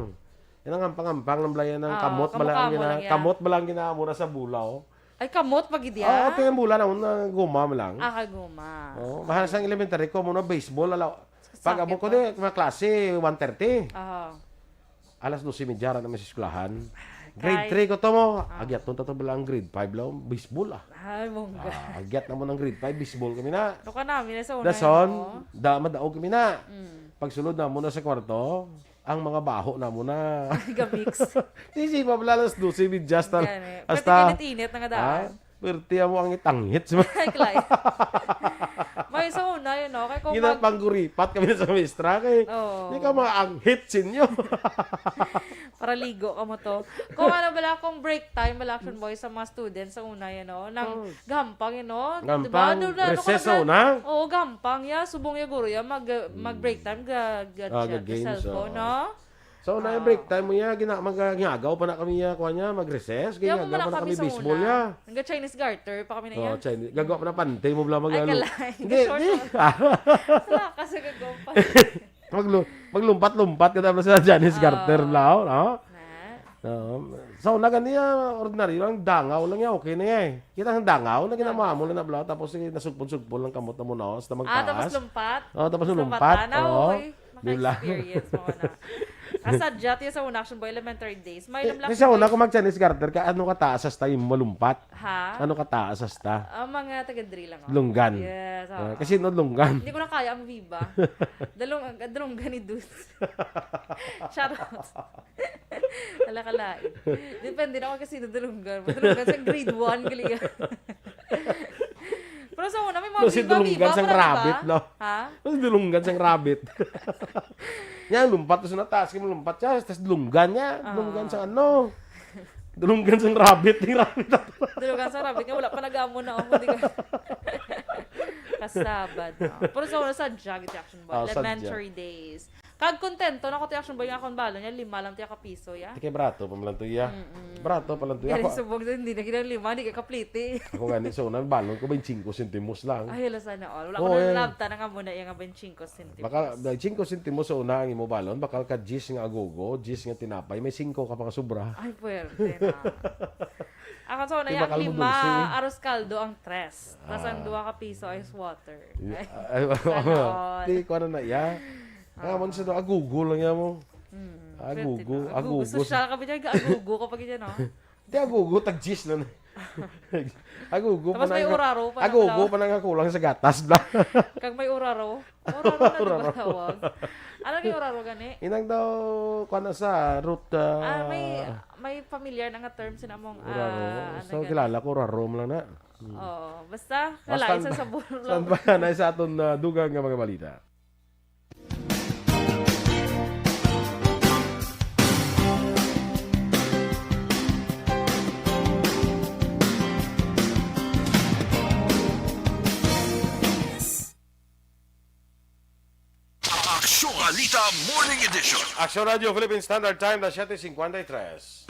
Yan ang hampang-hampang ng blayan ng kamot kamukha balang mo lang yan. kamot balang ginamura sa bulaw. Ay, kamot pag Oo, idya? tingnan bula na una guma lang. Kaguma. Oh, mahal sa elementary ko muna baseball alaw. Pag Sakit abo ko po. di mga klase 1:30. Oo. Alas 12:30 na naman sa eskwelahan. Grade 3 ko to mo. Agyat nun to bilang grade 5 lang baseball ah. Ay, mongga. Agyat naman ng grade 5 baseball kami na. Ito ka namin sa una. Dason, yun, madaog kami na. Pagsulod na muna sa kwarto, ang mga baho na muna. Gamix. Hindi pa pala alas 12:30 hasta. Pwede kinit-init na nga daan. Perti mo ang itangit. Ay, Clay. May sa una yun, no? Kaya kung mag... Ginapangguripat kami sa mestra kay. Oo. Hindi ka maanghit sinyo. Para ligo ka mo to. Kung ano bala kung break time, bala Action Boy sa mga students sa una yun, no? Nang gampang yun, no? Gampang, Doon na, recess ka sa una? Oo, gampang ya. Subong ya guro ya. Mag-break time, ga-games, cellphone, no? So na break time mo ya gingagaw pa na kami ya kuha niya mag-recess, Kaya mo gingagaw pa na kami sa baseball una. ya. Hanggang Chinese garter pa kami na yan. Oh, Chinese. Gagawa pa na pante mo bla Ay, magalo. kalay. Hindi, Short hindi. Wala kasi gagawin Maglumpat-lumpat ka tapos sa Chinese garter bla, no? Na? So na ganyan ordinary lang dangaw lang ya, okay na ya eh. Kita ang dangaw na ginama mo na bla tapos nasugpon-sugpon lang kamot na mo no, sa magtaas. Tapos lumpat? Oh, tapos lumpat. Oo. Bigla. Maka-experience mo na. Kasadyat yung sa una Action Boy elementary days. May lamlak. Kasi una ko mag-Chinese garter ka, ano kataas hasta yung malumpat? Ha? Ano kataas hasta? Ang mga taga-drill lang. Lunggan. Yes. oo. Kasi no lunggan. Hindi ko na kaya ang Viva. Dalunggan ni Dut. Shoutout. Kalakalain. Depende na ako kasi dalunggan. Dalunggan sa grade 1. Galingan. Pero sa una, may mga Kasi Viva, dulunggan sang para rabbit, diba? no? Ha? Kasi dulunggan sang rabbit. Yan, lumpat to sa natas. Kaya lumpat siya, tapos dulunggan niya. Dulunggan sa ano? Dulunggan sang rabbit. Yung rabbit na to. Dalunggan sa rabbit nga, wala pa nag-amo na ako. Hindi ka... Kasabad. No? Pero sa una, sa Jagit Action Boy. Oh, Elementary days. Kag kontento na ko ti Aksyon Boy nga akong balon niya, 5 lang ti ka piso ya. Kay brato pamalantoy ya. Brato palantoy Kaya ako. subong din, hindi na ginang 5, hindi ka kapliti. Ako gani so na balon ko 25 centimos lang. Ay, hala sana all. Wala ko Oo, na eh. labta na nga muna yung 25 centimos. Baka 5 centimos sa una ang imo balon, bakal ka 10 nga agogo, 10 nga tinapay, may 5 ka pa nga sobra. Ay, puwerte na. Ako so na Di yung bakal mo 5 dulce. arroz caldo ang 3. Tapos ang 2 ka piso ice water. Ay, all. di ko na ya. Kaya mo sa agogo lang ya mo. Agogo, agogo. Social ka ba dyan? Agugo kapag dyan, no? Di agogo, tag 10 lang. Agogo Tapos may uraro pa na Agogo pala. pa nang kulang sa gatas na. Kag may uraro. Uraro na di ba tawag? Ano yung uraro gani? Inang daw kuan sa root May familiar na nga term sinamong uraro. So gani? kilala ko uraro mo lang na. Oo, basta kalay sa sabor Saan lang. ba na sa aton dugang nga mga balita? Aksyon Balita Morning Edition. Aksyon Radio Philippine Standard Time na 7:53.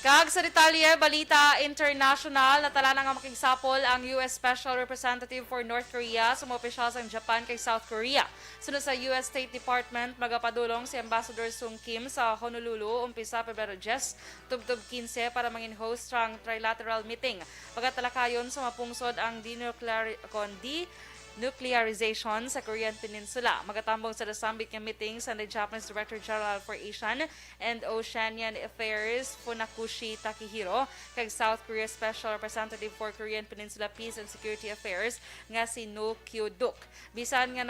Kag sa detalye, balita international, natala na nga makigsapol ang US Special Representative for North Korea sa mga opisyal sa Japan kay South Korea. Sunod sa US State Department, magapadulong si Ambassador Sung Kim sa Honolulu, umpisa Pebrero 10, tubtub 15 para mangin host ang trilateral meeting. Pagkatalakayon sa mapungsod ang denuclearization sa Korean Peninsula. Magatambong sa nasambit nga meeting sa the Japanese Director General for Asian and Oceanian Affairs Funakoshi Takehiro kag South Korea Special Representative for Korean Peninsula Peace and Security Affairs nga si No Kyo-duk. Bisan nga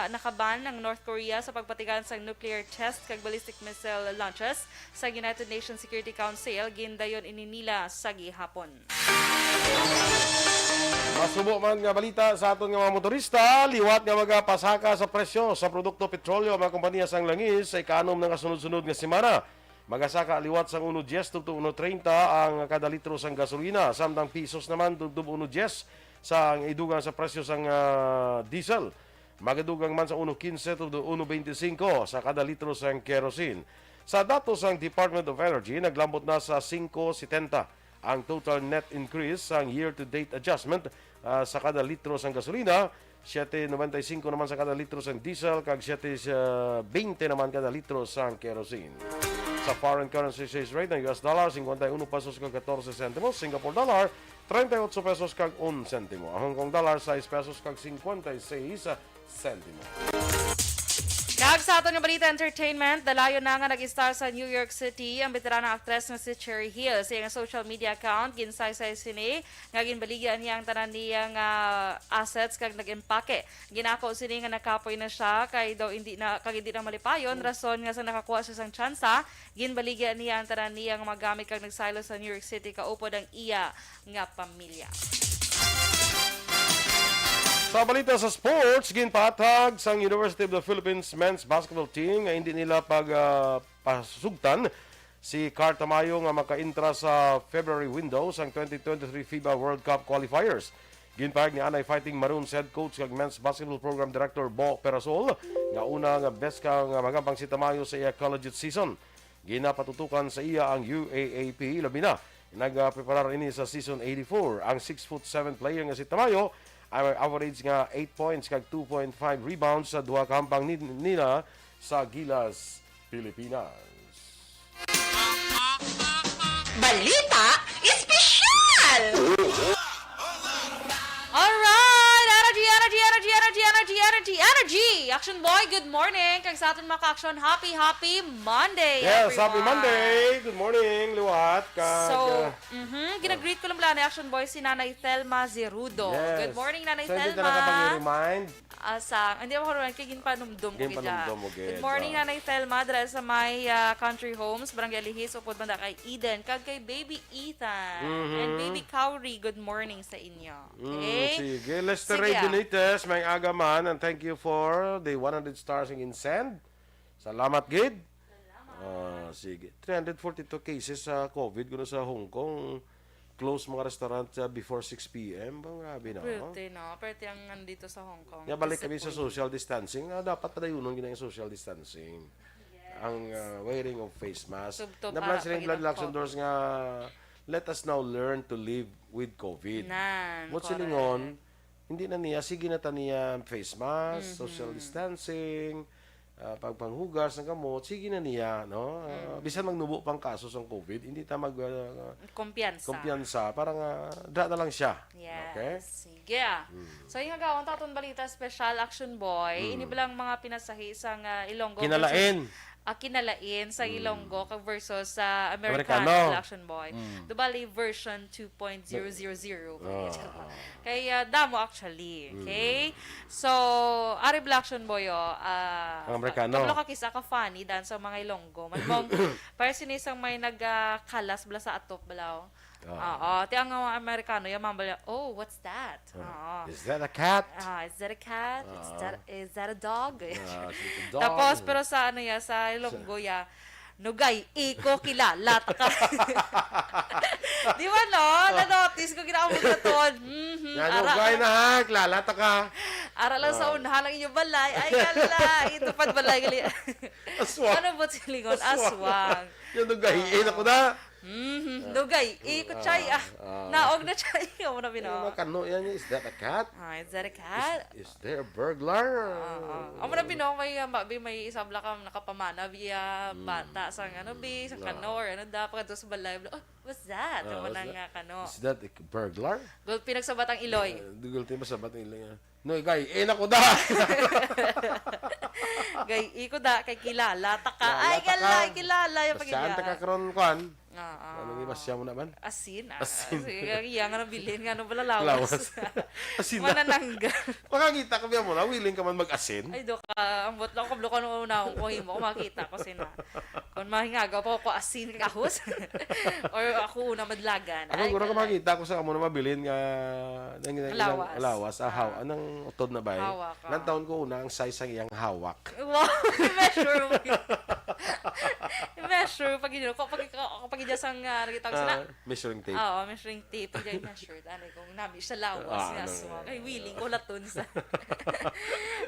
nakaban ng North Korea sa pagpatigan sa nuclear test kag ballistic missile launches sa United Nations Security Council, gindayon ininila sa gihapon. Masubo man nga balita sa aton nga mga motorista, liwat nga magapasaka sa presyo sa produkto petrolyo mga kompanya sang langis sa ikanom ng kasunod-sunod nga semana. Magasaka liwat sang 1.10 tugtog 1.30 ang kada litro sang gasolina, samtang pisos naman tugtog 1.10 sang idugang sa presyo sang diesel. Magadugang man sa 1.15 tugtog 1.25 sa kada litro sang kerosene. Sa datos sang Department of Energy, naglambot na sa 5.70 ang total net increase ang year-to-date adjustment sa kada litro sang gasolina, 7.95 naman sa kada litro sang diesel, kag 7.20 naman kada litro sang kerosene. Sa foreign currency exchange rate ng US dollar, 51 pesos kag 14 centimos, Singapore dollar, 38 pesos kag 1 centimo. Ang Hong Kong dollar, 6 pesos kag 56 centimo. Kag sa aton nga balita entertainment, dalayon na nga nag-star sa New York City ang veteranang aktres nga si Cherry Hill. Sa iyang social media account, ginsaysay sini nga ginbaligyan niya ang tanan niyang assets kag nag-empake. Ginako sini nga nakapoy na siya kay daw hindi na malipayon, rason nga sa nakakuha siya sang tsansa, ginbaligyan niya ang tanan niyang magamit kag nagsaylo sa New York City kaupod ang iya nga pamilya. Sa balita sa sports, ginpatag sang University of the Philippines men's basketball team nga hindi nila pasugtan si Car Tamayo nga makaintra sa February window sang 2023 FIBA World Cup qualifiers. Ginpahag ni Anay Fighting Maroons head coach kag men's basketball program director Bo Perasol nga una nga best ka nga magampang si Tamayo sa iya collegiate season. Ginapatutukan sa iya ang UAAP labi na nagpreparar ini sa season 84. Ang 6'7" player nga si Tamayo ay average nga 8 points kag 2.5 rebounds sa duha ka hampang nila sa Gilas, Pilipinas. Balita Espesyal! Alright! Energy! Action Boy, good morning! Kag sa aton mga ka-action, happy Monday, Yes, everyone! happy Monday! Good morning, Liwat. So, ginag-greet ko lang pala ni Action Boy si Nanay Thelma Zerudo. Yes. Good morning, Nanay So, hindi Thelma. na nakapag-remind. Hindi ako karoon, kay ginpanumdum ko Ginpanumdum mo, gid. Good morning, Nanay Thelma, dahil sa may country homes, Barangay Lihis, upod banda kay Eden, kag kay Baby Ethan, and Baby Cowrie, good morning sa inyo. Okay? Sige, Lester Sige, Ray Benitez, may agaman, and thank you for the 100 stars in send. Salamat, gid. Sige. 342 cases sa COVID gano sa Hong Kong. close mga restaurant before 6 p.m. Grabe na. Pretty, no? Pretty ang nandito sa Hong Kong. Nga balik kami sa social distancing. Dapat padayonon gina yung social distancing. Ang wearing of face mask. Tubtob, Naplan sila yung pag blood ilang Luxembourg nga, let us now learn to live with COVID. Mot silingon, hindi na niya, sige na ta niya face mask, social distancing, pagpanghugas ng gamot, sige na niya, no? Bisan magnubo pang kaso sa COVID, hindi ta kumpiyansa, parang da na lang siya. Yes. Okay? Sige. So, yung gawang taton balita, special action boy, ini bilang mga pinasahi sa Ilonggo. Kinalain. Kinalain sa Ilonggo versus sa Amerikano. Americano action boy. Dubali version 2.000. Kaya damo actually. Okay? So, ari action boy Ang Amerikano. Kablo ka kisa ka funny dan sa mga Ilonggo. Manmong para sinisang may nagkalas bala sa atop balaw. Ti ang mga Amerikano yung mambala, oh, what's that? Is that a cat? Is that a cat? Is that a dog? Dog. Tapos, pero sa ano ya, sa Ilonggo ya, nugay, iko kilala ta ka. Di ba no? Na-notice ko ginawa mo na to. Nanugay na ha, klalata ka. Ara lang sa unahan ang inyong balay. Ay, kala. Ito pat balay. Aswang. Ano ba silingon? Aswang. Yung nugahiin ako na. Nugay, iko chay. Naog na chay. Amo na binaw. Makano yan, is that a cat? Is that a cat? Is there a burglar? Amo na binaw, may isabla ka nakapamana via bata sa ano bi, sa kano or ano dapat sa balay. Oh, what's that? Amo na nga kano. Is that a burglar? Gul pinagsabat ang Iloy. Dugul tayo masabat ng ilang. No, gay, ako da! Gay, iko da, kay kilala. Taka, ay, kilala. Yung Saan pagkilala. ta karon kuan? Anong imasya mo naman? Asin. Iya nga nang bilhin nga nung lawas. Lawas. Asin na. Manananggal. Makakita ka biya mo na, willing ka man mag-asin? Ay, do ka. Ang bot lang kablo ka nung una kung himo ko makita ko sina. Kung mahingagaw pa ko asin kahos. Or ako una madlagan. Ako guro ka makita ko sa kamo na mabilin nga Lawas. Lawas. Anong utod na ba eh? Hawak. Nang taon ko una, ang size ang iyang hawak. Wow, i-measure mo. I-measure pag yun. Kapag yun sang nakita ko sila. Measuring tape. Oo, measuring tape. Pag yun measured. Ano kung nabi sa lawas. Ay, willing ko latun sa.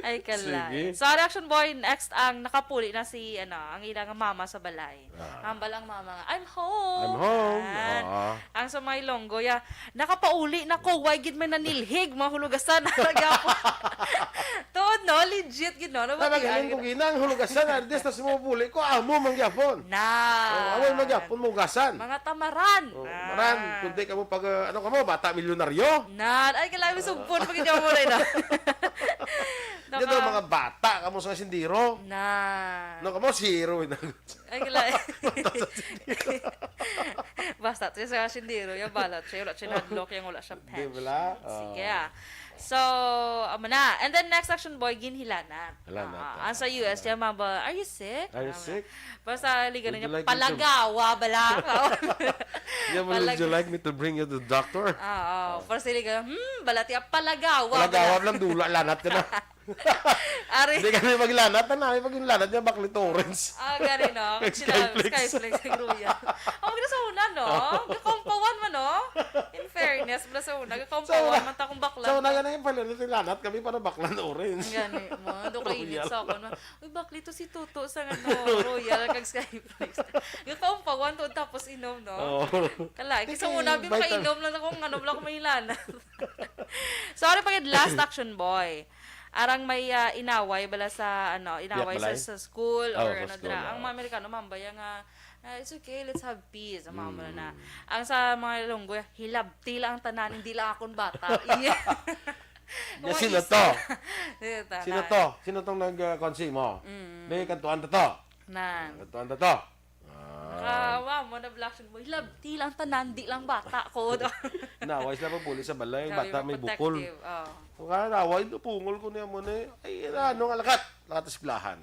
Ay, kalay. Sige. So, reaction boy, next ang nakapuli na si, ang ilang mama sa balay. Hambal ang mama nga, I'm home. I'm home. Yan. Ang sa may Ilonggo, nakapauli na ko, why gid may nanilhig, mahulugasan na nagyapo. Tuod, no? Legit, gid, no? Nabagaling ko ginang hulugasan, ardes, tas mabuli ko, amo mangyapon. Amoy magyapon mo gasan. Mga tamaran. Maran, kundi ka mo pag, bata milyonaryo. Ay, kailangan mo sumpon pag hindi mo rin, Yan daw mga bata, kamo sa sindiro. No, kamo zero. Ay, kailangan. Basta, siya sa sindiro, yung balat siya, wala siya nadlock, yung wala siya Di pens. ba? Sige, So, na. And then next action boy, ginhilanat. Ang sa US, yung maba, are you sick? Are you sick? Basta liga na Would you niya, like me to- palagawa, balakaw. Yeah, well, would you like me to bring you to the doctor? Para sila liga, balati, palagawa. Palagawab lang dula, lanat ka na. Ari. Hindi kami maglanat na namin pag yung lanat niya baklit orange. Gani, no? Skyflex. Skyflex, ang gruya. Ganda sa una, no? Gakampawan man, no? In fairness, bala sa una, gakampawan man ta kung baklan. So, na yung palanat yung lanat, kami para baklan orange. Gani, mo. Do kainit sa ako. Uy, bakli to si Tuto sa Royal, kag Skyflex. Gakampawan to, tapos inom, no? Kalay. Kasi sa una, makainom lang akong lang ko may lanat. Sorry, pag last action boy. Arang may inaway bala sa inaway sa school or sa school, Ang mga Amerikano mambaya nga it's okay, let's have peace. Ang mga na. Ang sa mga Ilonggo, hilabti lang ang tanan, hindi lang akong bata. Sino to? Sino tong nag-consume mo? May kantuan to. Kantuan to. Wow, mo na black mo. Hilabti lang tanan, hindi lang bata ko. Naway sila pa puli sa balay, bata may bukol. Kung naway, pungol ko niya mo na ay alakat. Lakat sa plahan.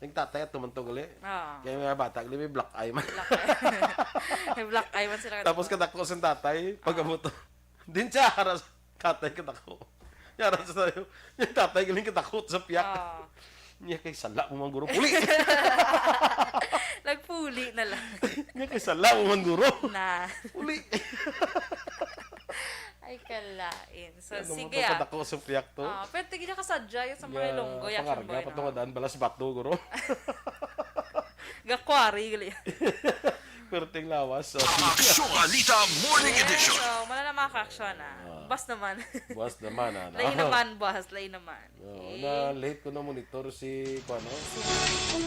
Yung tatay at tumantog ulit. Kaya may bata, may black eye man. May black eye man sila. Tapos katakos ang tatay, pag-abuto. Din siya, haras katay katakot. Yaran sa tayo. Yung tatay galing katakot sa piyak. Niya kay sala mo man guro. Puli! Nagpuli na lang. Niya kay sala mo man guro. Na. Puli! Ay, kalain. So, Ano mo sige to kadako sa priyak to? pero tigil ka sadya yung sa mga ilonggo. Yakin Pangarga, boy, no? patungadaan, balas bato guro. Gakwari, gali. Perting lawas. So, Aksyon Balita Morning Edition. So, wala na mga ka-aksyon, Bas naman. buwas naman, ano? Lay naman, boss. Lay naman. Na late ko na monitor si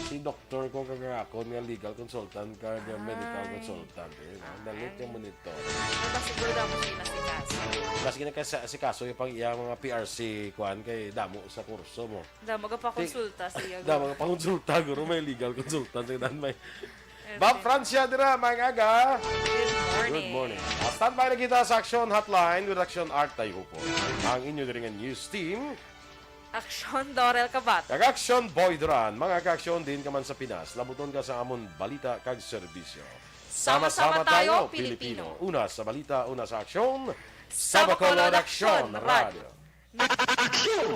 si doktor ko kagakon nga legal consultant kag medical consultant na late yung monitor Diba siguro daw mo sila si Kaso? kasi si kaso yung pang iya mga PRC kuan kay damo sa kurso mo Diba, magpakonsulta siya. damo mga pangonsulta guro may legal consultant dan may Bob Francia dira mga aga. Good morning. Standby na kita sa Aksyon Hotline with Aksyon Art tayo po. Ang inyo rin news team. Aksyon Dorel Cabatu. Kag Aksyon Boy Duran, mga ka-aksyon din ka man sa Pinas. Labuton ka sa amon balita kag serbisyo. Sama-sama tayo, Pilipino. Una sa balita, una sa aksyon. Sa Bacolod Aksyon Aksyon Radio. Radio.